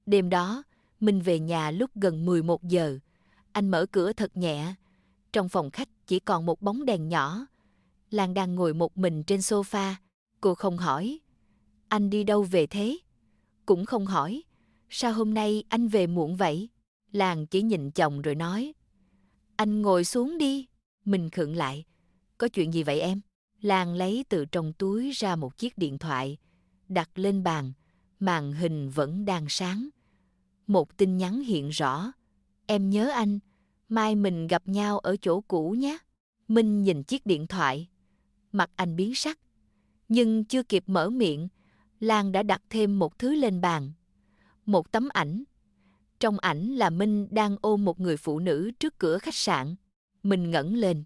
Đêm đó, Minh về nhà lúc gần 11 giờ. Anh mở cửa thật nhẹ. Trong phòng khách chỉ còn một bóng đèn nhỏ. Lan đang ngồi một mình trên sofa. Cô không hỏi, anh đi đâu về thế? Cũng không hỏi, sao hôm nay anh về muộn vậy? Lan chỉ nhìn chồng rồi nói, anh ngồi xuống đi. Mình khựng lại, có chuyện gì vậy em? Lan lấy từ trong túi ra một chiếc điện thoại, đặt lên bàn, màn hình vẫn đang sáng. Một tin nhắn hiện rõ, em nhớ anh, mai mình gặp nhau ở chỗ cũ nhé. Minh nhìn chiếc điện thoại, mặt anh biến sắc. Nhưng chưa kịp mở miệng, Lan đã đặt thêm một thứ lên bàn. Một tấm ảnh. Trong ảnh là Minh đang ôm một người phụ nữ trước cửa khách sạn. Minh ngẩng lên.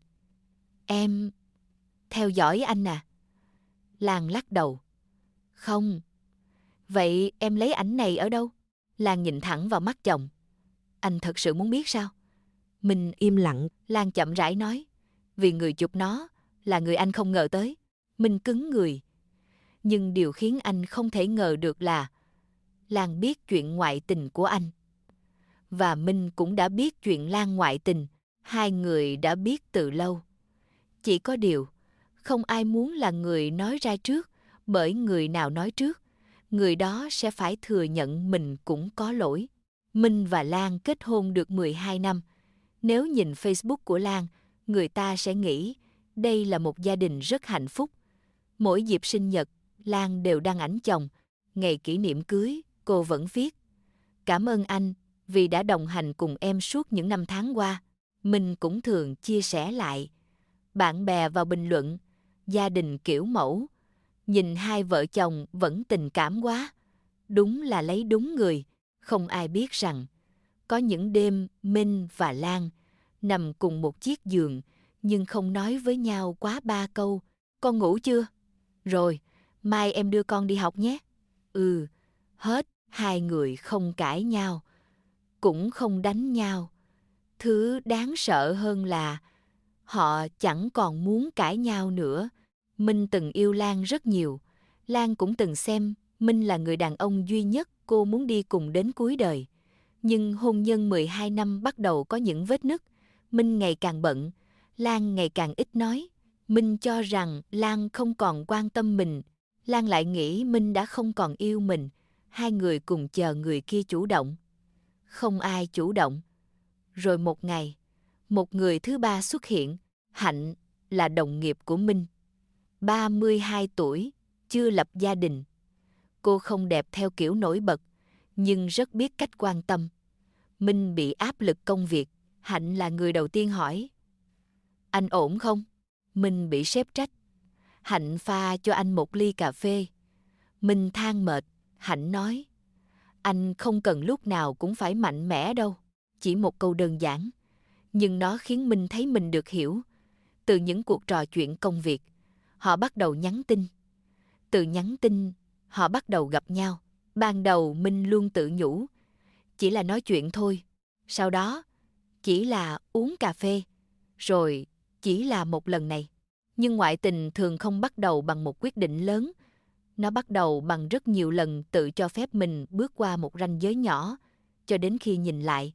Em theo dõi anh à? Lan lắc đầu. Không. Vậy em lấy ảnh này ở đâu? Lan nhìn thẳng vào mắt chồng. Anh thật sự muốn biết sao? Minh im lặng. Lan chậm rãi nói. Vì người chụp nó là người anh không ngờ tới. Minh cứng người. Nhưng điều khiến anh không thể ngờ được là Lan biết chuyện ngoại tình của anh. Và Minh cũng đã biết chuyện Lan ngoại tình. Hai người đã biết từ lâu. Chỉ có điều, không ai muốn là người nói ra trước, bởi người nào nói trước, người đó sẽ phải thừa nhận mình cũng có lỗi. Minh và Lan kết hôn được 12 năm. Nếu nhìn Facebook của Lan, người ta sẽ nghĩ đây là một gia đình rất hạnh phúc. Mỗi dịp sinh nhật, Lan đều đăng ảnh chồng. Ngày kỷ niệm cưới, cô vẫn viết. Cảm ơn anh vì đã đồng hành cùng em suốt những năm tháng qua. Minh cũng thường chia sẻ lại. Bạn bè vào bình luận, gia đình kiểu mẫu. Nhìn hai vợ chồng vẫn tình cảm quá. Đúng là lấy đúng người. Không ai biết rằng, có những đêm Minh và Lan nằm cùng một chiếc giường, nhưng không nói với nhau quá 3 câu. Con ngủ chưa? Rồi, mai em đưa con đi học nhé. Ừ, hết. Hai người không cãi nhau, cũng không đánh nhau. Thứ đáng sợ hơn là họ chẳng còn muốn cãi nhau nữa. Minh từng yêu Lan rất nhiều. Lan cũng từng xem Minh là người đàn ông duy nhất cô muốn đi cùng đến cuối đời. Nhưng hôn nhân 12 năm bắt đầu có những vết nứt. Minh ngày càng bận, Lan ngày càng ít nói. Minh cho rằng Lan không còn quan tâm mình. Lan lại nghĩ Minh đã không còn yêu mình. Hai người cùng chờ người kia chủ động. Không ai chủ động. Rồi một ngày, một người thứ ba xuất hiện. Hạnh là đồng nghiệp của Minh. 32 tuổi, chưa lập gia đình. Cô không đẹp theo kiểu nổi bật, nhưng rất biết cách quan tâm. Minh bị áp lực công việc. Hạnh là người đầu tiên hỏi. Anh ổn không? Minh bị sếp trách. Hạnh pha cho anh một ly cà phê. Minh than mệt. Hạnh nói. Anh không cần lúc nào cũng phải mạnh mẽ đâu. Chỉ một câu đơn giản. Nhưng nó khiến Minh thấy mình được hiểu. Từ những cuộc trò chuyện công việc, họ bắt đầu nhắn tin. Từ nhắn tin, họ bắt đầu gặp nhau. Ban đầu Minh luôn tự nhủ. Chỉ là nói chuyện thôi. Sau đó, chỉ là uống cà phê. Rồi, chỉ là một lần này. Nhưng ngoại tình thường không bắt đầu bằng một quyết định lớn. Nó bắt đầu bằng rất nhiều lần tự cho phép mình bước qua một ranh giới nhỏ, cho đến khi nhìn lại,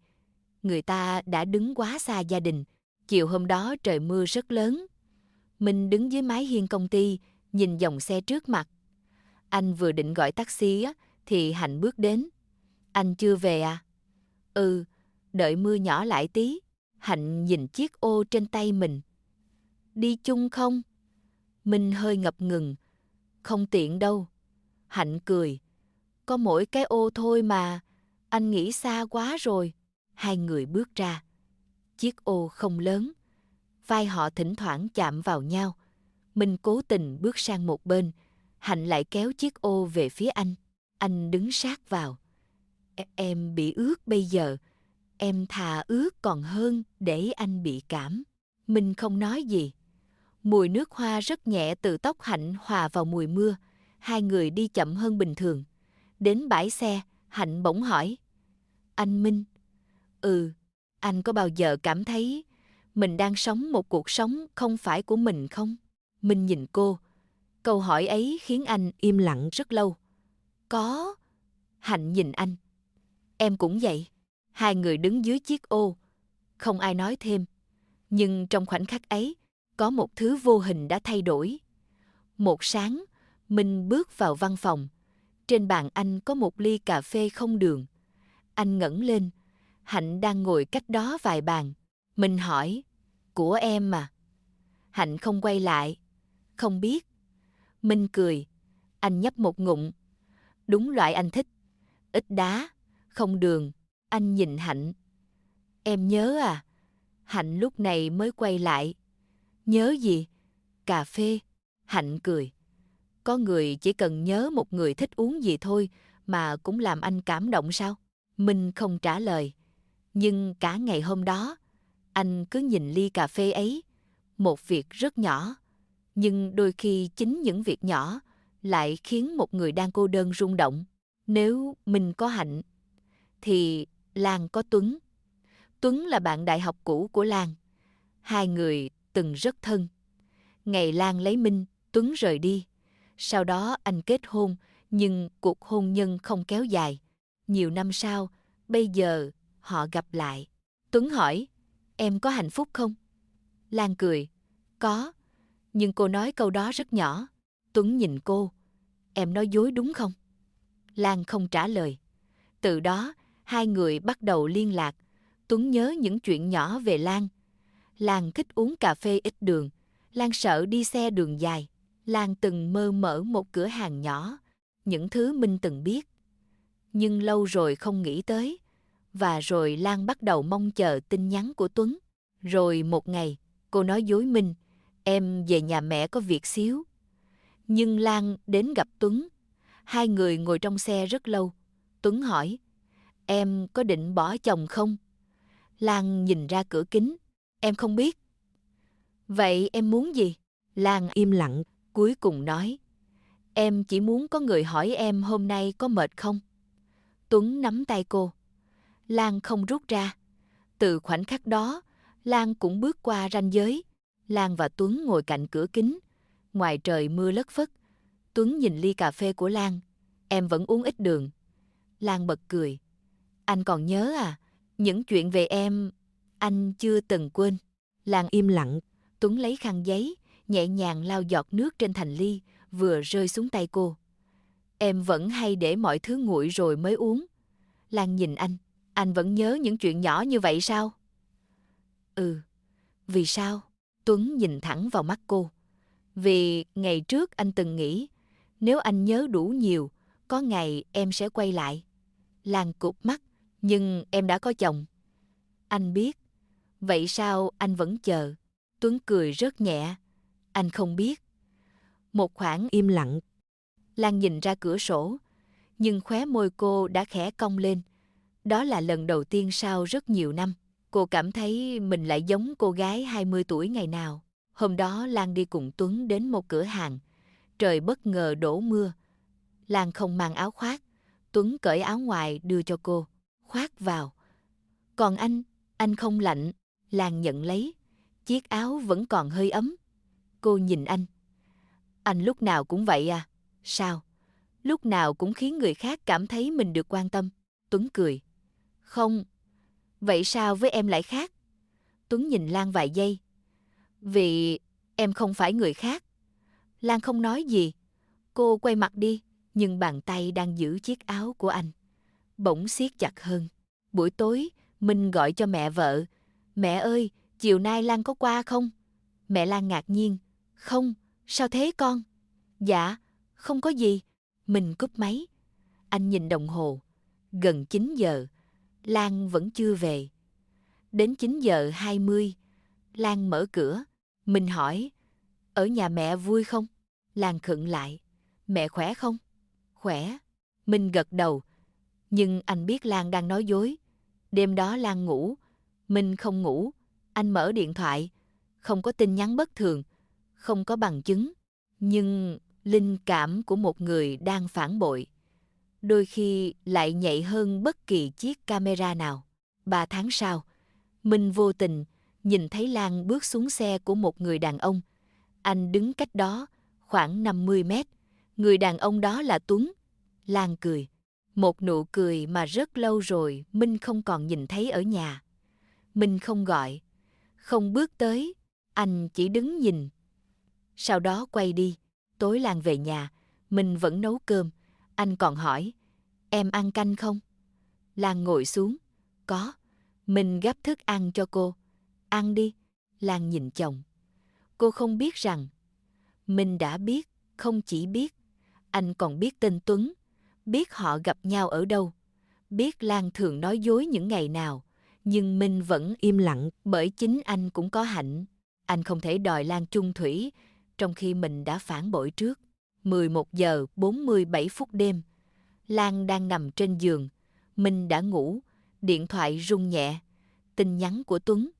người ta đã đứng quá xa gia đình. Chiều hôm đó trời mưa rất lớn. Minh đứng dưới mái hiên công ty, nhìn dòng xe trước mặt. Anh vừa định gọi taxi thì Hạnh bước đến. Anh chưa về à? Ừ, đợi mưa nhỏ lại tí. Hạnh nhìn chiếc ô trên tay mình. Đi chung không? Minh hơi ngập ngừng. Không tiện đâu. Hạnh cười. Có mỗi cái ô thôi mà. Anh nghĩ xa quá rồi. Hai người bước ra. Chiếc ô không lớn. Vai họ thỉnh thoảng chạm vào nhau. Minh cố tình bước sang một bên. Hạnh lại kéo chiếc ô về phía anh. Anh đứng sát vào. Em bị ướt bây giờ. Em thà ướt còn hơn để anh bị cảm. Minh không nói gì. Mùi nước hoa rất nhẹ từ tóc Hạnh hòa vào mùi mưa. Hai người đi chậm hơn bình thường. Đến bãi xe, Hạnh bỗng hỏi. Anh Minh. Ừ, anh có bao giờ cảm thấy mình đang sống một cuộc sống không phải của mình không? Minh nhìn cô. Câu hỏi ấy khiến anh im lặng rất lâu. Có. Hạnh nhìn anh. Em cũng vậy. Hai người đứng dưới chiếc ô, không ai nói thêm. Nhưng trong khoảnh khắc ấy, có một thứ vô hình đã thay đổi. Một sáng, Minh bước vào văn phòng. Trên bàn anh có một ly cà phê không đường. Anh ngẩng lên. Hạnh đang ngồi cách đó vài bàn. Minh hỏi, của em mà. Hạnh không quay lại. Không biết. Minh cười. Anh nhấp một ngụm. Đúng loại anh thích. Ít đá, không đường. Anh nhìn Hạnh. Em nhớ à? Hạnh lúc này mới quay lại. Nhớ gì? Cà phê. Hạnh cười. Có người chỉ cần nhớ một người thích uống gì thôi mà cũng làm anh cảm động sao? Minh không trả lời. Nhưng cả ngày hôm đó, anh cứ nhìn ly cà phê ấy. Một việc rất nhỏ. Nhưng đôi khi chính những việc nhỏ lại khiến một người đang cô đơn rung động. Nếu Minh có Hạnh, thì Lan có Tuấn. Tuấn là bạn đại học cũ của Lan. Hai người từng rất thân. Ngày Lan lấy Minh, Tuấn rời đi. Sau đó anh kết hôn, nhưng cuộc hôn nhân không kéo dài. Nhiều năm sau, bây giờ họ gặp lại. Tuấn hỏi, em có hạnh phúc không? Lan cười, có. Nhưng cô nói câu đó rất nhỏ. Tuấn nhìn cô, em nói dối đúng không? Lan không trả lời. Từ đó, hai người bắt đầu liên lạc. Tuấn nhớ những chuyện nhỏ về Lan. Lan thích uống cà phê ít đường. Lan sợ đi xe đường dài. Lan từng mơ mở một cửa hàng nhỏ. Những thứ Minh từng biết. Nhưng lâu rồi không nghĩ tới. Và rồi Lan bắt đầu mong chờ tin nhắn của Tuấn. Rồi một ngày, cô nói dối Minh, em về nhà mẹ có việc xíu. Nhưng Lan đến gặp Tuấn. Hai người ngồi trong xe rất lâu. Tuấn hỏi, em có định bỏ chồng không? Lan nhìn ra cửa kính. Em không biết. Vậy em muốn gì? Lan im lặng, cuối cùng nói, em chỉ muốn có người hỏi em hôm nay có mệt không? Tuấn nắm tay cô. Lan không rút ra. Từ khoảnh khắc đó, Lan cũng bước qua ranh giới. Lan và Tuấn ngồi cạnh cửa kính. Ngoài trời mưa lất phất. Tuấn nhìn ly cà phê của Lan. Em vẫn uống ít đường. Lan bật cười. Anh còn nhớ à? Những chuyện về em, anh chưa từng quên. Lan im lặng. Tuấn lấy khăn giấy, nhẹ nhàng lau giọt nước trên thành ly, vừa rơi xuống tay cô. Em vẫn hay để mọi thứ nguội rồi mới uống. Lan nhìn anh vẫn nhớ những chuyện nhỏ như vậy sao? Ừ. Vì sao? Tuấn nhìn thẳng vào mắt cô. Vì ngày trước anh từng nghĩ, nếu anh nhớ đủ nhiều, có ngày em sẽ quay lại. Lan cụp mắt, nhưng em đã có chồng. Anh biết. Vậy sao anh vẫn chờ? Tuấn cười rất nhẹ. Anh không biết. Một khoảng im lặng. Lan nhìn ra cửa sổ, nhưng khóe môi cô đã khẽ cong lên. Đó là lần đầu tiên sau rất nhiều năm. Cô cảm thấy mình lại giống cô gái 20 tuổi ngày nào. Hôm đó Lan đi cùng Tuấn đến một cửa hàng. Trời bất ngờ đổ mưa. Lan không mang áo khoác. Tuấn cởi áo ngoài đưa cho cô. Khoác vào. Còn anh không lạnh. Lan nhận lấy. Chiếc áo vẫn còn hơi ấm. Cô nhìn anh. Anh lúc nào cũng vậy à? Sao? Lúc nào cũng khiến người khác cảm thấy mình được quan tâm. Tuấn cười. Không. Vậy sao với em lại khác? Tuấn nhìn Lan vài giây. Vì em không phải người khác. Lan không nói gì. Cô quay mặt đi, nhưng bàn tay đang giữ chiếc áo của anh bỗng siết chặt hơn. Buổi tối, Minh gọi cho mẹ vợ. Mẹ ơi, chiều nay Lan có qua không? Mẹ Lan ngạc nhiên. Không, sao thế con? Dạ, không có gì. Minh cúp máy. Anh nhìn đồng hồ. Gần 9 giờ. Lan vẫn chưa về. Đến 9 giờ 20, Lan mở cửa. Minh hỏi, ở nhà mẹ vui không? Lan khựng lại. Mẹ khỏe không? Khỏe. Minh gật đầu. Nhưng anh biết Lan đang nói dối. Đêm đó Lan ngủ. Minh không ngủ. Anh mở điện thoại. Không có tin nhắn bất thường. Không có bằng chứng. Nhưng linh cảm của một người đang phản bội đôi khi lại nhạy hơn bất kỳ chiếc camera nào. 3 tháng sau, Minh vô tình nhìn thấy Lan bước xuống xe của một người đàn ông. Anh đứng cách đó khoảng 50 mét. Người đàn ông đó là Tuấn. Lan cười. Một nụ cười mà rất lâu rồi Minh không còn nhìn thấy ở nhà. Minh không gọi, không bước tới, anh chỉ đứng nhìn. Sau đó quay đi. Tối Lan về nhà, Minh vẫn nấu cơm. Anh còn hỏi, em ăn canh không? Lan ngồi xuống, có. Minh gắp thức ăn cho cô. Ăn đi. Lan nhìn chồng. Cô không biết rằng Minh đã biết, không chỉ biết, anh còn biết tên Tuấn, biết họ gặp nhau ở đâu, biết Lan thường nói dối những ngày nào, nhưng Minh vẫn im lặng bởi chính anh cũng có hạnh. Anh không thể đòi Lan chung thủy, trong khi mình đã phản bội trước. 11 giờ 47 phút đêm, Lan đang nằm trên giường, Minh đã ngủ, điện thoại rung nhẹ, tin nhắn của Tuấn.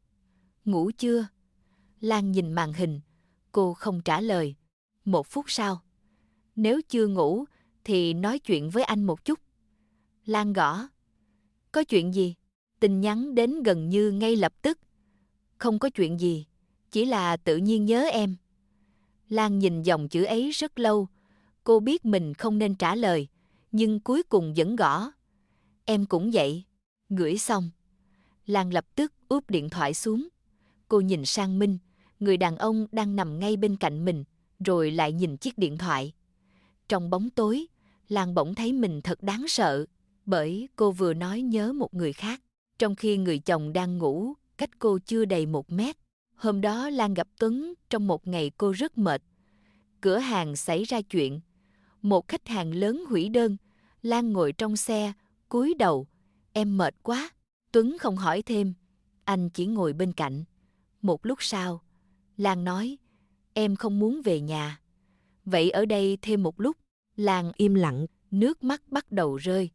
Ngủ chưa? Lan nhìn màn hình, cô không trả lời. 1 phút sau, nếu chưa ngủ thì nói chuyện với anh một chút. Lan gõ. Có chuyện gì? Tin nhắn đến gần như ngay lập tức. Không có chuyện gì, chỉ là tự nhiên nhớ em. Lan nhìn dòng chữ ấy rất lâu. Cô biết mình không nên trả lời, nhưng cuối cùng vẫn gõ. Em cũng vậy. Gửi xong, Lan lập tức úp điện thoại xuống. Cô nhìn sang Minh, người đàn ông đang nằm ngay bên cạnh mình, rồi lại nhìn chiếc điện thoại. Trong bóng tối, Lan bỗng thấy mình thật đáng sợ, bởi cô vừa nói nhớ một người khác, trong khi người chồng đang ngủ, cách cô chưa đầy 1 mét. Hôm đó Lan gặp Tuấn trong một ngày cô rất mệt. Cửa hàng xảy ra chuyện. Một khách hàng lớn hủy đơn. Lan ngồi trong xe, cúi đầu. Em mệt quá. Tuấn không hỏi thêm. Anh chỉ ngồi bên cạnh. Một lúc sau, Lan nói, em không muốn về nhà. Vậy ở đây thêm một lúc. Lan im lặng, nước mắt bắt đầu rơi.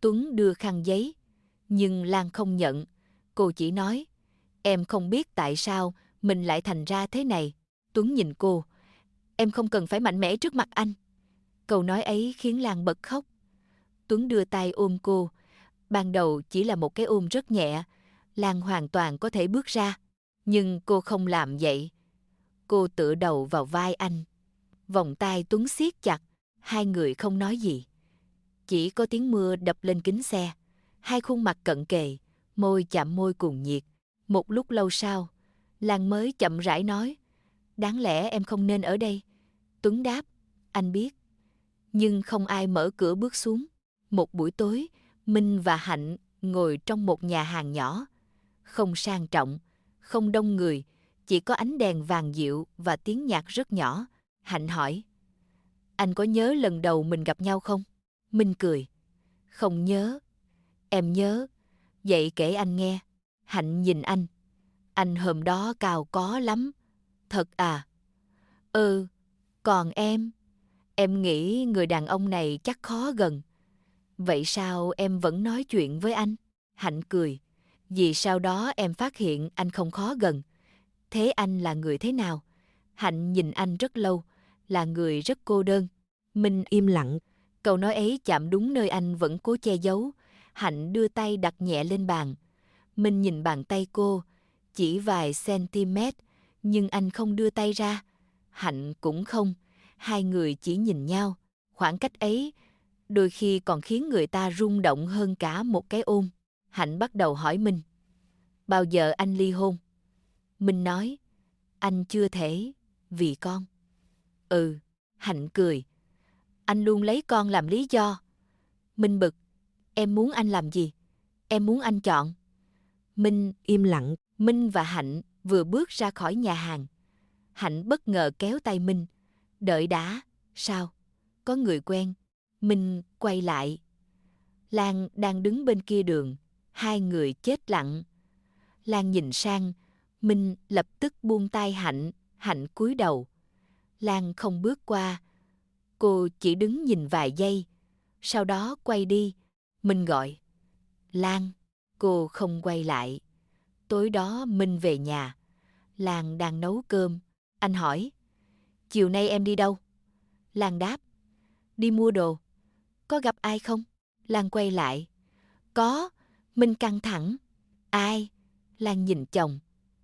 Tuấn đưa khăn giấy, nhưng Lan không nhận. Cô chỉ nói, em không biết tại sao mình lại thành ra thế này. Tuấn nhìn cô, em không cần phải mạnh mẽ trước mặt anh. Câu nói ấy khiến Lan bật khóc. Tuấn đưa tay ôm cô. Ban đầu chỉ là một cái ôm rất nhẹ, Lan hoàn toàn có thể bước ra. Nhưng cô không làm vậy. Cô tựa đầu vào vai anh. Vòng tay Tuấn siết chặt, hai người không nói gì. Chỉ có tiếng mưa đập lên kính xe. Hai khuôn mặt cận kề, môi chạm môi cuồng nhiệt. Một lúc lâu sau, Lan mới chậm rãi nói, đáng lẽ em không nên ở đây. Tuấn đáp, anh biết. Nhưng không ai mở cửa bước xuống. Một buổi tối, Minh và Hạnh ngồi trong một nhà hàng nhỏ. Không sang trọng, không đông người, chỉ có ánh đèn vàng dịu và tiếng nhạc rất nhỏ. Hạnh hỏi, anh có nhớ lần đầu mình gặp nhau không? Minh cười, không nhớ. Em nhớ, vậy kể anh nghe. Hạnh nhìn anh hôm đó cao có lắm. Thật à? Ừ, còn em nghĩ người đàn ông này chắc khó gần. Vậy sao em vẫn nói chuyện với anh? Hạnh cười, vì sau đó em phát hiện anh không khó gần. Thế anh là người thế nào? Hạnh nhìn anh rất lâu, là người rất cô đơn. Minh im lặng. Câu nói ấy chạm đúng nơi anh vẫn cố che giấu. Hạnh đưa tay đặt nhẹ lên bàn. Minh nhìn bàn tay cô, chỉ vài cm, nhưng anh không đưa tay ra. Hạnh cũng không. Hai người chỉ nhìn nhau. Khoảng cách ấy đôi khi còn khiến người ta rung động hơn cả một cái ôm. Hạnh bắt đầu hỏi Minh, bao giờ anh ly hôn? Minh nói, anh chưa thể, vì con. Ừ, Hạnh cười. Anh luôn lấy con làm lý do. Minh bực, em muốn anh làm gì? Em muốn anh chọn. Minh im lặng. Minh và Hạnh vừa bước ra khỏi nhà hàng. Hạnh bất ngờ kéo tay Minh. Đợi đã. Sao? Có người quen. Minh quay lại. Lan đang đứng bên kia đường. Hai người chết lặng. Lan nhìn sang. Minh lập tức buông tay Hạnh. Hạnh cúi đầu. Lan không bước qua. Cô chỉ đứng nhìn vài giây. Sau đó quay đi. Minh gọi, Lan. Cô không quay lại. Tối đó Minh về nhà. Lan đang nấu cơm. Anh hỏi, chiều nay em đi đâu? Lan đáp, đi mua đồ. Có gặp ai không? Lan quay lại. Có. Minh căng thẳng. Ai? Lan nhìn chồng.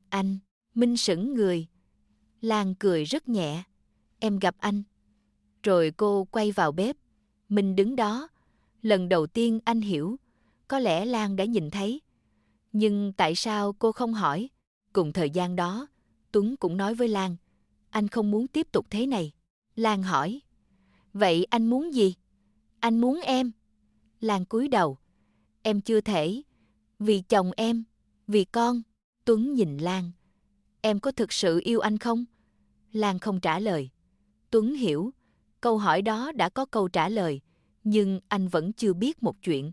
Anh. Minh sững người. Lan cười rất nhẹ. Em gặp anh. Rồi cô quay vào bếp. Minh đứng đó. Lần đầu tiên anh hiểu, có lẽ Lan đã nhìn thấy. Nhưng tại sao cô không hỏi? Cùng thời gian đó, Tuấn cũng nói với Lan, anh không muốn tiếp tục thế này. Lan hỏi, vậy anh muốn gì? Anh muốn em. Lan cúi đầu, em chưa thể, vì chồng em, vì con. Tuấn nhìn Lan, em có thực sự yêu anh không? Lan không trả lời. Tuấn hiểu, câu hỏi đó đã có câu trả lời, nhưng anh vẫn chưa biết một chuyện.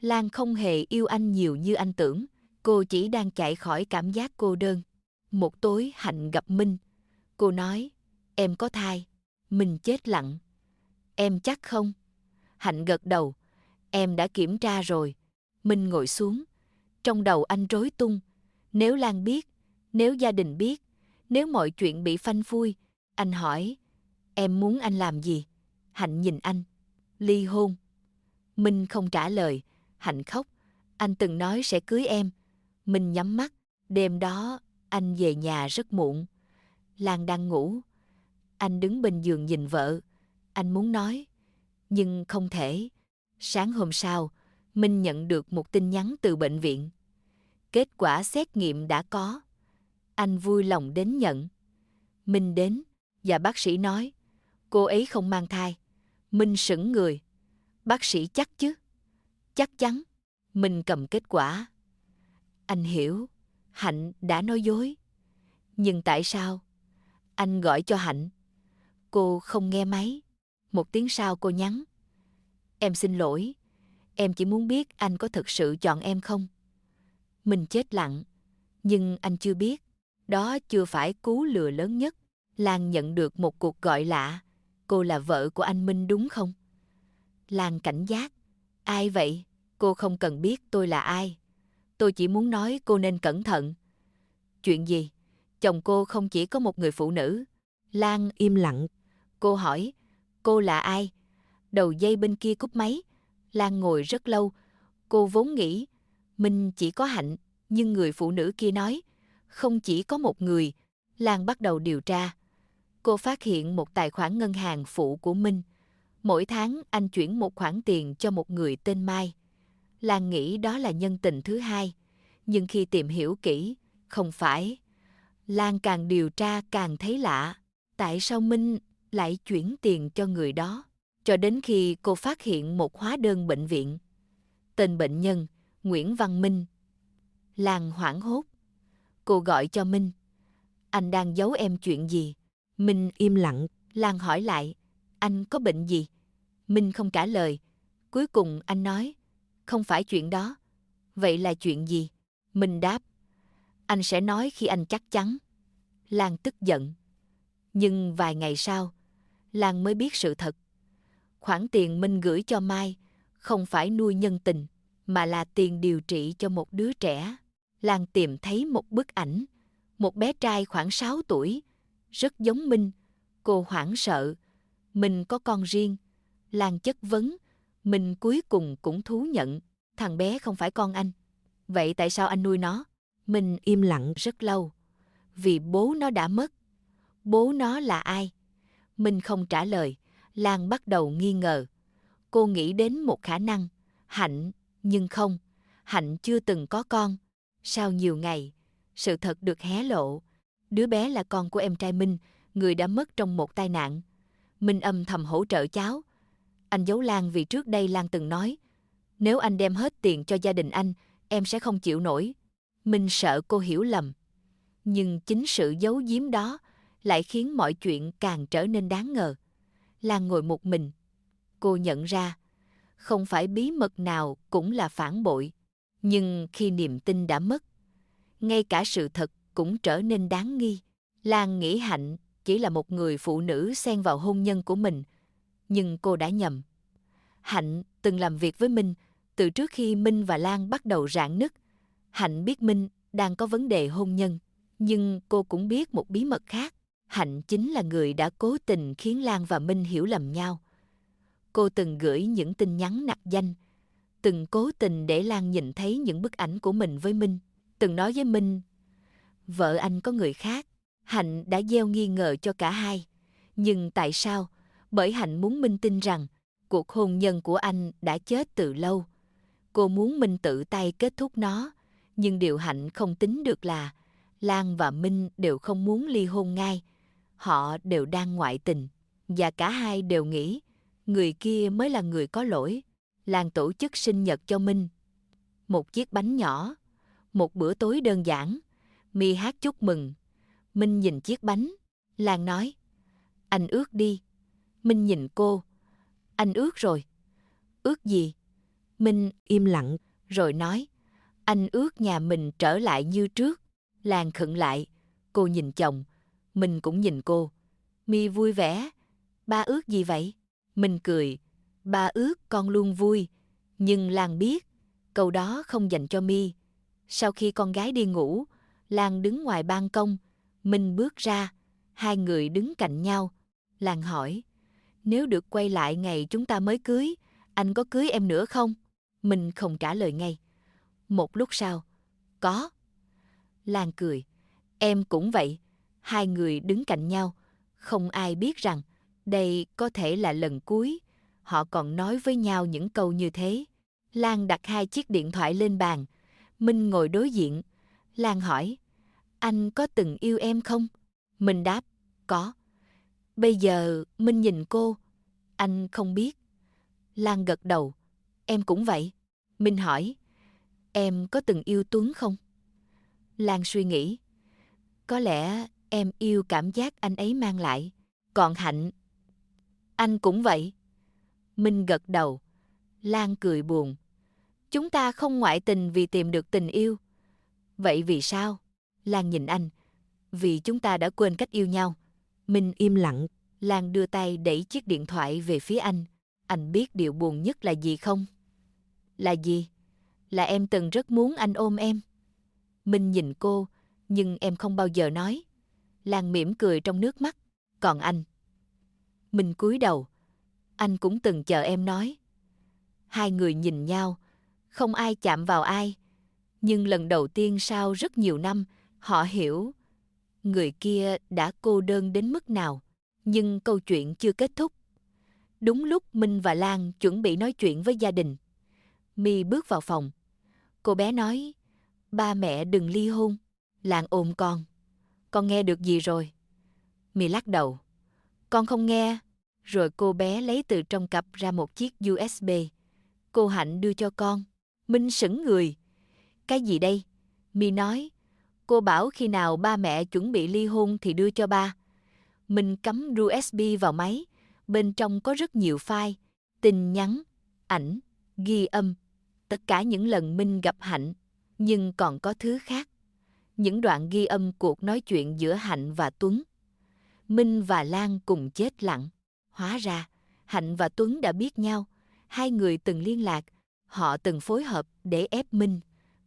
Lan không hề yêu anh nhiều như anh tưởng, cô chỉ đang chạy khỏi cảm giác cô đơn. Một tối Hạnh gặp Minh. Cô nói, em có thai. Minh chết lặng. Em chắc không? Hạnh gật đầu, em đã kiểm tra rồi. Minh ngồi xuống. Trong đầu anh rối tung. Nếu Lan biết, nếu gia đình biết, nếu mọi chuyện bị phanh phui, anh hỏi, em muốn anh làm gì? Hạnh nhìn anh. Ly hôn. Minh không trả lời. Hạnh khóc. Anh từng nói sẽ cưới em. Minh nhắm mắt. Đêm đó, anh về nhà rất muộn. Lan đang ngủ. Anh đứng bên giường nhìn vợ. Anh muốn nói, nhưng không thể. Sáng hôm sau, Minh nhận được một tin nhắn từ bệnh viện. Kết quả xét nghiệm đã có. Anh vui lòng đến nhận. Minh đến, và bác sĩ nói, cô ấy không mang thai. Minh sững người. Bác sĩ chắc chứ? Chắc chắn. Minh cầm kết quả. Anh hiểu, Hạnh đã nói dối. Nhưng tại sao? Anh gọi cho Hạnh. Cô không nghe máy. Một tiếng sau cô nhắn. Em xin lỗi. Em chỉ muốn biết anh có thực sự chọn em không? Minh chết lặng. Nhưng anh chưa biết. Đó chưa phải cú lừa lớn nhất. Lan nhận được một cuộc gọi lạ. Cô là vợ của anh Minh đúng không? Lan cảnh giác. Ai vậy? Cô không cần biết tôi là ai. Tôi chỉ muốn nói cô nên cẩn thận. Chuyện gì? Chồng cô không chỉ có một người phụ nữ. Lan im lặng. Cô hỏi, cô là ai? Đầu dây bên kia cúp máy. Lan ngồi rất lâu. Cô vốn nghĩ, Minh chỉ có Hạnh, nhưng người phụ nữ kia nói, không chỉ có một người. Lan bắt đầu điều tra. Cô phát hiện một tài khoản ngân hàng phụ của Minh. Mỗi tháng anh chuyển một khoản tiền cho một người tên Mai. Lan nghĩ đó là nhân tình thứ hai. Nhưng khi tìm hiểu kỹ, không phải. Lan càng điều tra càng thấy lạ. Tại sao Minh lại chuyển tiền cho người đó? Cho đến khi cô phát hiện một hóa đơn bệnh viện. Tên bệnh nhân, Nguyễn Văn Minh. Lan hoảng hốt. Cô gọi cho Minh. Anh đang giấu em chuyện gì? Minh im lặng. Lan hỏi lại, anh có bệnh gì? Minh không trả lời. Cuối cùng anh nói, không phải chuyện đó. Vậy là chuyện gì? Minh đáp, anh sẽ nói khi anh chắc chắn. Lan tức giận. Nhưng vài ngày sau, Lan mới biết sự thật. Khoản tiền Minh gửi cho Mai không phải nuôi nhân tình, mà là tiền điều trị cho một đứa trẻ. Lan tìm thấy một bức ảnh, một bé trai khoảng 6 tuổi, rất giống Minh. Cô hoảng sợ. Minh có con riêng. Lan chất vấn. Minh cuối cùng cũng thú nhận. Thằng bé không phải con anh. Vậy tại sao anh nuôi nó? Minh im lặng rất lâu. Vì bố nó đã mất. Bố nó là ai? Minh không trả lời. Lan bắt đầu nghi ngờ. Cô nghĩ đến một khả năng. Hạnh, nhưng không. Hạnh chưa từng có con. Sau nhiều ngày, sự thật được hé lộ. Đứa bé là con của em trai Minh, người đã mất trong một tai nạn. Minh âm thầm hỗ trợ cháu. Anh giấu Lan vì trước đây Lan từng nói, nếu anh đem hết tiền cho gia đình anh, em sẽ không chịu nổi. Minh sợ cô hiểu lầm. Nhưng chính sự giấu giếm đó lại khiến mọi chuyện càng trở nên đáng ngờ. Lan ngồi một mình. Cô nhận ra, không phải bí mật nào cũng là phản bội. Nhưng khi niềm tin đã mất, ngay cả sự thật cũng trở nên đáng nghi. Lan nghĩ Hạnh chỉ là một người phụ nữ xen vào hôn nhân của mình. Nhưng cô đã nhầm. Hạnh từng làm việc với Minh từ trước khi Minh và Lan bắt đầu rạn nứt. Hạnh biết Minh đang có vấn đề hôn nhân, nhưng cô cũng biết một bí mật khác. Hạnh chính là người đã cố tình khiến Lan và Minh hiểu lầm nhau. Cô từng gửi những tin nhắn nặc danh, từng cố tình để Lan nhìn thấy những bức ảnh của mình với Minh, từng nói với Minh, vợ anh có người khác. Hạnh đã gieo nghi ngờ cho cả hai. Nhưng tại sao? Bởi Hạnh muốn Minh tin rằng Cuộc hôn nhân của anh đã chết từ lâu. Cô muốn Minh tự tay kết thúc nó, nhưng điều Hạnh không tính được là Lan và Minh đều không muốn ly hôn ngay. Họ đều đang ngoại tình, và cả hai đều nghĩ người kia mới là người có lỗi. Lan tổ chức sinh nhật cho Minh. Một chiếc bánh nhỏ, một bữa tối đơn giản. My hát chúc mừng. Minh nhìn chiếc bánh. Lan nói, anh ước đi. Minh nhìn cô. Anh ước rồi. Ước gì? Minh im lặng, rồi nói, anh ước nhà mình trở lại như trước. Lan khựng lại. Cô nhìn chồng. Minh cũng nhìn cô. My vui vẻ. Ba ước gì vậy? Minh cười. Ba ước con luôn vui. Nhưng Lan biết, câu đó không dành cho My. Sau khi con gái đi ngủ, Lan đứng ngoài ban công. Minh bước ra. Hai người đứng cạnh nhau. Lan hỏi, nếu được quay lại ngày chúng ta mới cưới, anh có cưới em nữa không? Minh không trả lời ngay. Một lúc sau, có. Lan cười. Em cũng vậy. Hai người đứng cạnh nhau. Không ai biết rằng đây có thể là lần cuối. Họ còn nói với nhau những câu như thế. Lan đặt hai chiếc điện thoại lên bàn. Minh ngồi đối diện. Lan hỏi, anh có từng yêu em không? Minh đáp, có. Bây giờ Minh nhìn cô. Anh không biết. Lan gật đầu. Em cũng vậy. Minh hỏi, em có từng yêu Tuấn không? Lan suy nghĩ. Có lẽ em yêu cảm giác anh ấy mang lại. Còn Hạnh? Anh cũng vậy. Minh gật đầu. Lan cười buồn. Chúng ta không ngoại tình vì tìm được tình yêu. Vậy vì sao? Lan nhìn anh. Vì chúng ta đã quên cách yêu nhau. Minh im lặng. Lan đưa tay đẩy chiếc điện thoại về phía anh. Anh biết điều buồn nhất là gì không? Là gì? Là em từng rất muốn anh ôm em. Minh nhìn cô, nhưng em không bao giờ nói. Lan mỉm cười trong nước mắt. Còn anh? Minh cúi đầu. Anh cũng từng chờ em nói. Hai người nhìn nhau, không ai chạm vào ai. Nhưng lần đầu tiên sau rất nhiều năm, họ hiểu người kia đã cô đơn đến mức nào. Nhưng câu chuyện chưa kết thúc. Đúng lúc Minh và Lan chuẩn bị nói chuyện với gia đình, My bước vào phòng. Cô bé nói, ba mẹ đừng ly hôn. Lan ôm con. Con nghe được gì rồi? My lắc đầu. Con không nghe. Rồi cô bé lấy từ trong cặp ra một chiếc USB. Cô Hạnh đưa cho con. Minh sững người. Cái gì đây? My nói, cô bảo khi nào ba mẹ chuẩn bị ly hôn thì đưa cho ba. Minh cắm USB vào máy. Bên trong có rất nhiều file, tin nhắn, ảnh, ghi âm. Tất cả những lần Minh gặp Hạnh. Nhưng còn có thứ khác. Những đoạn ghi âm cuộc nói chuyện giữa Hạnh và Tuấn. Minh và Lan cùng chết lặng. Hóa ra, Hạnh và Tuấn đã biết nhau. Hai người từng liên lạc. Họ từng phối hợp để ép Minh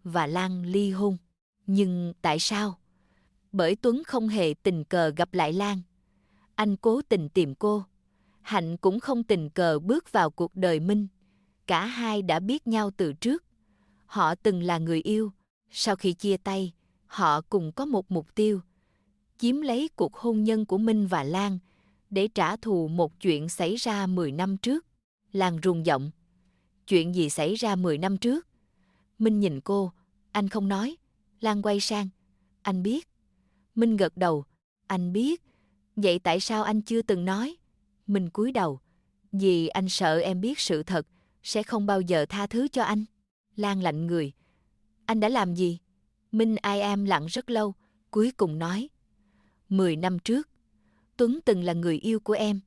và Lan ly hôn. Nhưng tại sao? Bởi Tuấn không hề tình cờ gặp lại Lan. Anh cố tình tìm cô. Hạnh cũng không tình cờ bước vào cuộc đời Minh. Cả hai đã biết nhau từ trước. Họ từng là người yêu. Sau khi chia tay, họ cùng có một mục tiêu. Chiếm lấy cuộc hôn nhân của Minh và Lan để trả thù một chuyện xảy ra 10 năm trước. Lan rung giọng. Chuyện gì xảy ra 10 năm trước? Minh nhìn cô. Anh không nói. Lan quay sang. Anh biết. Minh gật đầu. Anh biết. Vậy tại sao anh chưa từng nói? Minh cúi đầu. Vì anh sợ em biết sự thật, sẽ không bao giờ tha thứ cho anh. Lan lạnh người. Anh đã làm gì? Minh ai am lặng rất lâu, cuối cùng nói. 10 năm trước, Tuấn từng là người yêu của em.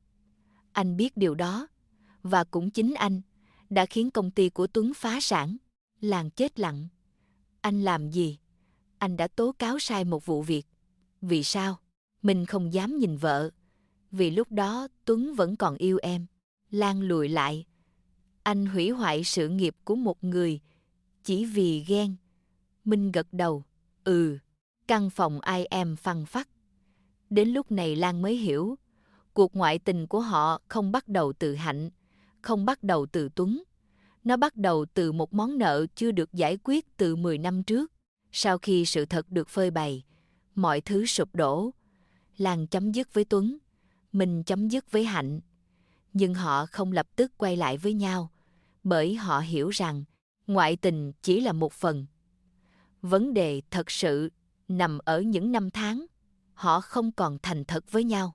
Anh biết điều đó, và cũng chính anh đã khiến công ty của Tuấn phá sản. Lan chết lặng. Anh làm gì? Anh đã tố cáo sai một vụ việc. Vì sao? Minh không dám nhìn vợ. Vì lúc đó Tuấn vẫn còn yêu em. Lan lùi lại. Anh hủy hoại sự nghiệp của một người chỉ vì ghen. Minh gật đầu. Ừ. Căn phòng ai em phăng phắc. Đến lúc này Lan mới hiểu. Cuộc ngoại tình của họ không bắt đầu từ Hạnh, không bắt đầu từ Tuấn. Nó bắt đầu từ một món nợ chưa được giải quyết từ 10 năm trước. Sau khi sự thật được phơi bày, mọi thứ sụp đổ. Lan chấm dứt với Tuấn. Minh chấm dứt với Hạnh. Nhưng họ không lập tức quay lại với nhau, bởi họ hiểu rằng ngoại tình chỉ là một phần. Vấn đề thật sự nằm ở những năm tháng họ không còn thành thật với nhau.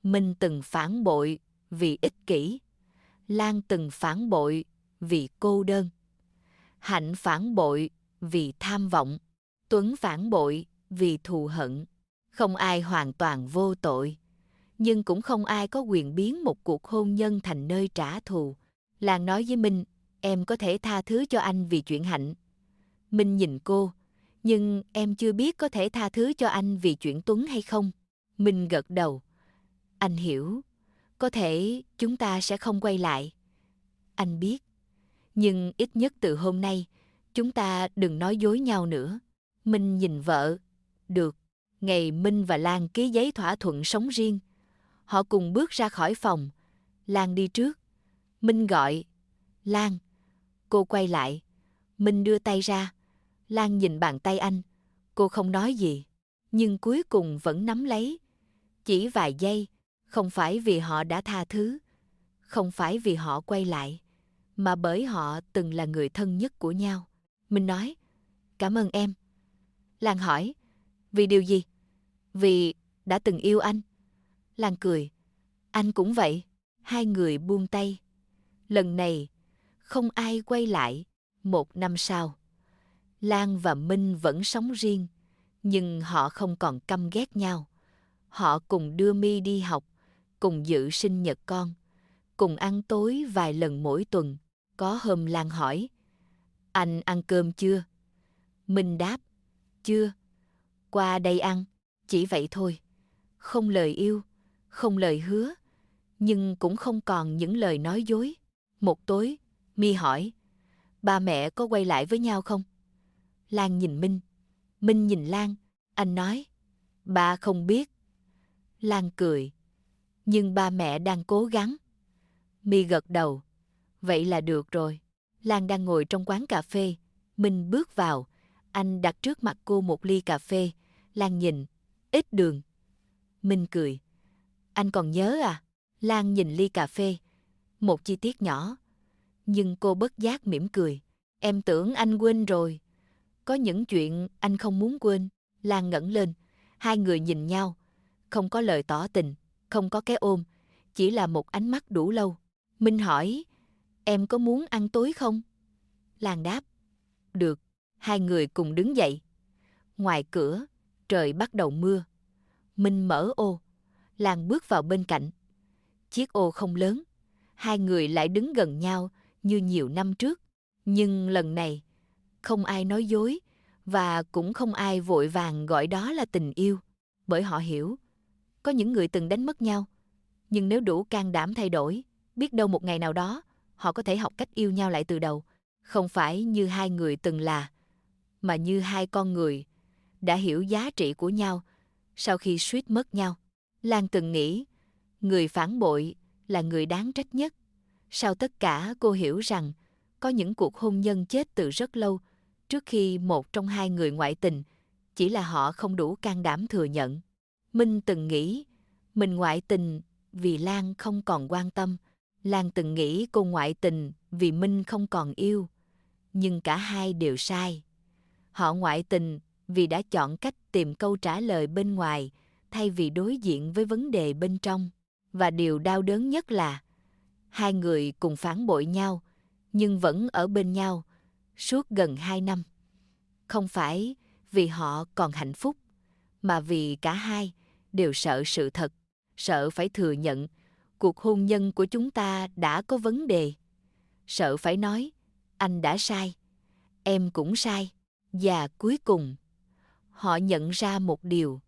Minh từng phản bội vì ích kỷ, Lan từng phản bội vì cô đơn, Hạnh phản bội vì tham vọng, Tuấn phản bội vì thù hận. Không ai hoàn toàn vô tội, nhưng cũng không ai có quyền biến một cuộc hôn nhân thành nơi trả thù. Lan nói với Minh, em có thể tha thứ cho anh vì chuyện Hạnh. Minh nhìn cô, nhưng em chưa biết có thể tha thứ cho anh vì chuyện Tuấn hay không. Minh gật đầu. Anh hiểu, có thể chúng ta sẽ không quay lại. Anh biết, nhưng ít nhất từ hôm nay, chúng ta đừng nói dối nhau nữa. Minh nhìn vợ. Được. Ngày Minh và Lan ký giấy thỏa thuận sống riêng, họ cùng bước ra khỏi phòng. Lan đi trước. Minh gọi. Lan. Cô quay lại. Minh đưa tay ra. Lan nhìn bàn tay anh. Cô không nói gì, nhưng cuối cùng vẫn nắm lấy. Chỉ vài giây, không phải vì họ đã tha thứ, không phải vì họ quay lại, mà bởi họ từng là người thân nhất của nhau. Minh nói, cảm ơn em. Lan hỏi, vì điều gì? Vì đã từng yêu anh. Lan cười, anh cũng vậy. Hai người buông tay. Lần này, không ai quay lại. 1 năm sau, Lan và Minh vẫn sống riêng, nhưng họ không còn căm ghét nhau. Họ cùng đưa Mi đi học, cùng dự sinh nhật con, cùng ăn tối vài lần mỗi tuần. Có hôm Lan hỏi, anh ăn cơm chưa? Minh đáp, chưa. Qua đây ăn, chỉ vậy thôi. Không lời yêu, không lời hứa, nhưng cũng không còn những lời nói dối. Một tối, Mi hỏi, ba mẹ có quay lại với nhau không? Lan nhìn Minh. Minh nhìn Lan. Anh nói, ba không biết. Lan cười, nhưng ba mẹ đang cố gắng. Mi gật đầu, vậy là được rồi. Lan đang ngồi trong quán cà phê. Minh bước vào. Anh đặt trước mặt cô một ly cà phê. Lan nhìn, ít đường. Minh cười, anh còn nhớ à? Lan nhìn ly cà phê. Một chi tiết nhỏ. Nhưng cô bất giác mỉm cười. Em tưởng anh quên rồi. Có những chuyện anh không muốn quên. Lan ngẩng lên. Hai người nhìn nhau. Không có lời tỏ tình, không có cái ôm. Chỉ là một ánh mắt đủ lâu. Minh hỏi, em có muốn ăn tối không? Lan đáp, được. Hai người cùng đứng dậy. Ngoài cửa, trời bắt đầu mưa. Minh mở ô. Lan bước vào bên cạnh. Chiếc ô không lớn. Hai người lại đứng gần nhau như nhiều năm trước. Nhưng lần này, không ai nói dối và cũng không ai vội vàng gọi đó là tình yêu. Bởi họ hiểu, có những người từng đánh mất nhau, nhưng nếu đủ can đảm thay đổi, biết đâu một ngày nào đó, họ có thể học cách yêu nhau lại từ đầu. Không phải như hai người từng là, mà như hai con người đã hiểu giá trị của nhau sau khi suýt mất nhau. Lan từng nghĩ, người phản bội là người đáng trách nhất. Sau tất cả, cô hiểu rằng có những cuộc hôn nhân chết từ rất lâu trước khi một trong hai người ngoại tình, chỉ là họ không đủ can đảm thừa nhận. Minh từng nghĩ mình ngoại tình vì Lan không còn quan tâm. Lan từng nghĩ cô ngoại tình vì Minh không còn yêu. Nhưng cả hai đều sai. Họ ngoại tình vì đã chọn cách tìm câu trả lời bên ngoài thay vì đối diện với vấn đề bên trong. Và điều đau đớn nhất là hai người cùng phản bội nhau nhưng vẫn ở bên nhau suốt gần 2 năm. Không phải vì họ còn hạnh phúc, mà vì cả hai đều sợ sự thật, sợ phải thừa nhận cuộc hôn nhân của chúng ta đã có vấn đề. Sợ phải nói, anh đã sai, em cũng sai. Và cuối cùng, họ nhận ra một điều.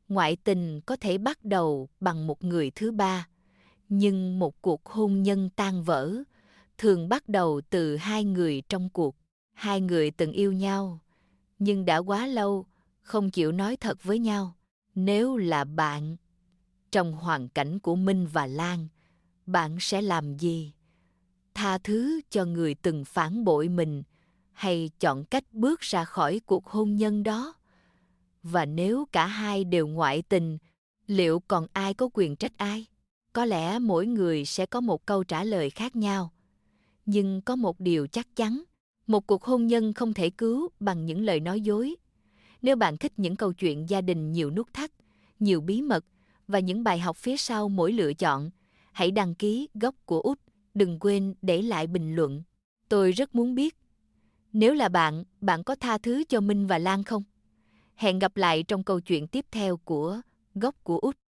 Ngoại tình có thể bắt đầu bằng một người thứ ba, nhưng một cuộc hôn nhân tan vỡ thường bắt đầu từ hai người trong cuộc. Hai người từng yêu nhau, nhưng đã quá lâu không chịu nói thật với nhau. Nếu là bạn, trong hoàn cảnh của Minh và Lan, bạn sẽ làm gì? Tha thứ cho người từng phản bội mình hay chọn cách bước ra khỏi cuộc hôn nhân đó? Và nếu cả hai đều ngoại tình, liệu còn ai có quyền trách ai? Có lẽ mỗi người sẽ có một câu trả lời khác nhau. Nhưng có một điều chắc chắn, một cuộc hôn nhân không thể cứu bằng những lời nói dối. Nếu bạn thích những câu chuyện gia đình nhiều nút thắt, nhiều bí mật và những bài học phía sau mỗi lựa chọn, hãy đăng ký Góc của Út. Đừng quên để lại bình luận. Tôi rất muốn biết. Nếu là bạn, bạn có tha thứ cho Minh và Lan không? Hẹn gặp lại trong câu chuyện tiếp theo của Góc của Út.